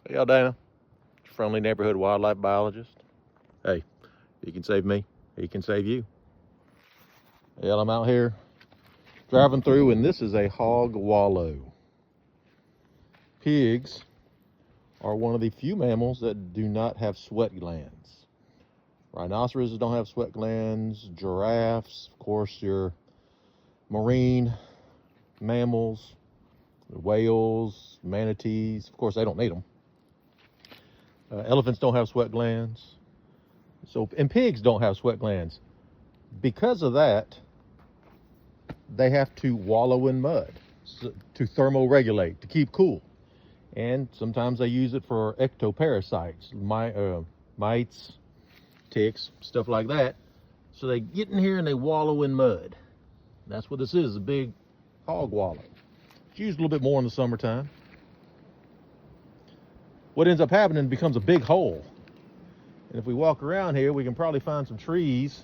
Hey, y'all, Dana, friendly neighborhood wildlife biologist. Hey, he can save me, he can save you. Well, I'm out here driving through, and this is a hog wallow. Pigs are one of the few mammals that do not have sweat glands. Rhinoceroses don't have sweat glands, giraffes, of course, your marine mammals, whales, manatees, of course, they don't need them. Elephants don't have sweat glands. And pigs don't have sweat glands. Because of that, they have to wallow in mud to thermoregulate, to keep cool. And sometimes they use it for ectoparasites, mites, ticks, stuff like that. So they get in here and they wallow in mud. That's what this is, a big hog wallow. It's used a little bit more in the summertime. What ends up happening becomes a big hole. And if we walk around here, we can probably find some trees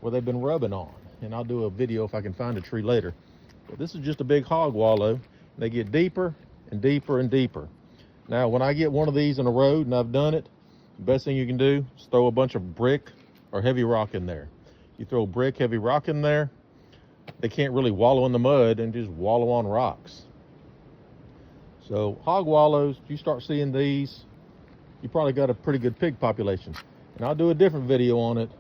where they've been rubbing on. And I'll do a video if I can find a tree later. But this is just a big hog wallow. They get deeper and deeper and deeper. Now, when I get one of these in a road, and I've done it, the best thing you can do is throw a bunch of brick or heavy rock in there. You throw brick, heavy rock in there, they can't really wallow in the mud and just wallow on rocks. So hog wallows, if you start seeing these, you probably got a pretty good pig population. And I'll do a different video on it.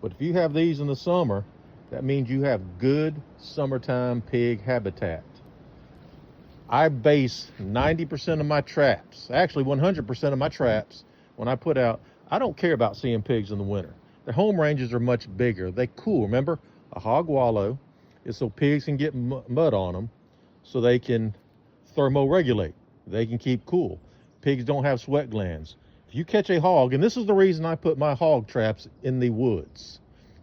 But if you have these in the summer, that means you have good summertime pig habitat. I base 90% of my traps, actually 100% of my traps, when I put out, I don't care about seeing pigs in the winter. Their home ranges are much bigger. They cool. Remember, a hog wallow is so pigs can get mud on them so they can thermoregulate. They can keep cool. Pigs don't have sweat glands. If you catch a hog, and this is the reason I put my hog traps in the woods.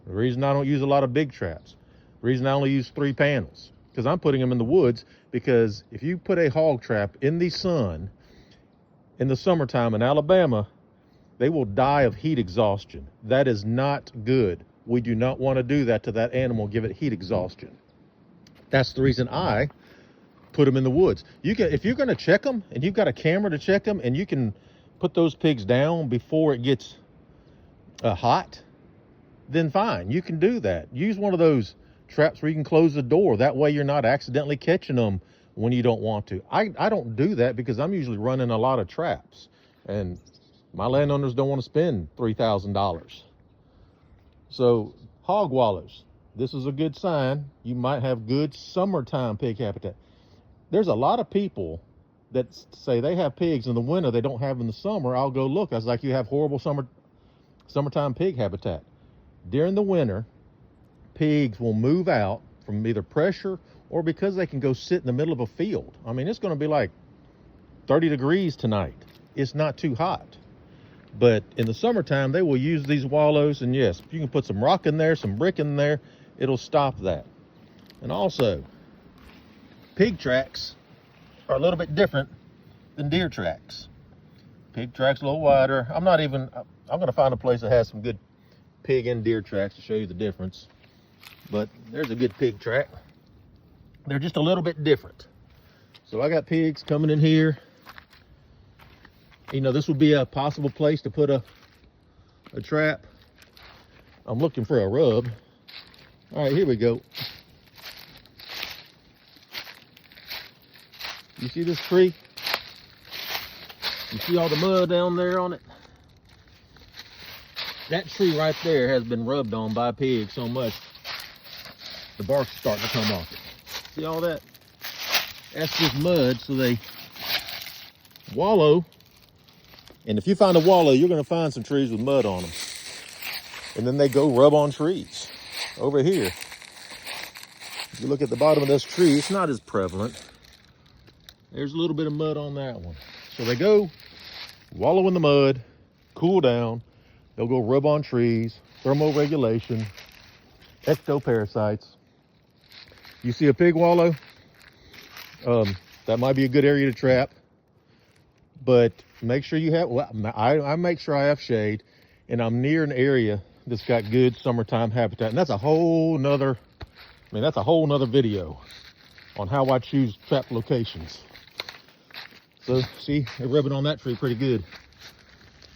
The reason I don't use a lot of big traps. The reason I only use 3 panels. Because I'm putting them in the woods, because if you put a hog trap in the sun in the summertime in Alabama, they will die of heat exhaustion. That is not good. We do not want to do that to that animal, give it heat exhaustion. That's the reason I put them in the woods. If you're going to check them, and you've got a camera to check them, and you can put those pigs down before it gets hot, then fine, you can do that. Use one of those traps where you can close the door. That way you're not accidentally catching them when you don't want to. I don't do that because I'm usually running a lot of traps, and my landowners don't want to spend $3,000. So hog wallows, this is a good sign. You might have good summertime pig habitat. There's a lot of people that say they have pigs in the winter they don't have in the summer. I'll go look. I was like, you have horrible summertime pig habitat. During the winter, pigs will move out from either pressure or because they can go sit in the middle of a field. I mean, it's going to be like 30 degrees tonight. It's not too hot. But in the summertime, they will use these wallows. And yes, if you can put some rock in there, some brick in there, it'll stop that. And also, pig tracks are a little bit different than deer tracks. Pig tracks a little wider. I'm going to find a place that has some good pig and deer tracks to show you the difference. But there's a good pig track. They're just a little bit different. So I got pigs coming in here. You know, this would be a possible place to put a trap. I'm looking for a rub. All right, here we go. You see this tree? You see all the mud down there on it? That tree right there has been rubbed on by pigs so much, the bark's starting to come off it. See all that? That's just mud, so they wallow. And if you find a wallow, you're going to find some trees with mud on them. And then they go rub on trees. Over here, if you look at the bottom of this tree, it's not as prevalent. There's a little bit of mud on that one. So they go wallow in the mud, cool down. They'll go rub on trees, thermoregulation, ectoparasites. You see a pig wallow? That might be a good area to trap. But make sure you have, I make sure I have shade, and I'm near an area that's got good summertime habitat. And that's a whole nother, video on how I choose trap locations. So see, they're rubbing on that tree pretty good.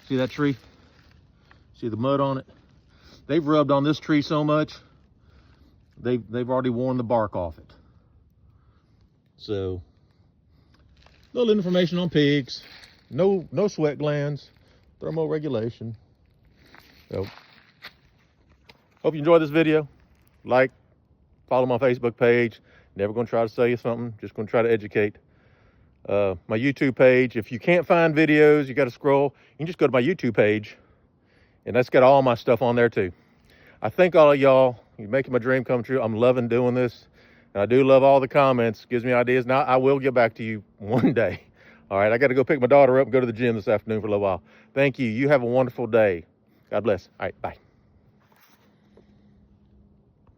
See that tree? See the mud on it? They've rubbed on this tree so much, they've already worn the bark off it. So, little information on pigs. No sweat glands, thermoregulation. So, hope you enjoyed this video. Like, follow my Facebook page. Never gonna try to sell you something, just gonna try to educate. My YouTube page, if you can't find videos, you gotta scroll, you can just go to my YouTube page, and that's got all my stuff on there too. I thank all of y'all. You're making my dream come true. I'm loving doing this. And I do love all the comments. Gives me ideas. Now, I will get back to you one day. All right, I got to go pick my daughter up and go to the gym this afternoon for a little while. Thank you. You have a wonderful day. God bless. All right, bye.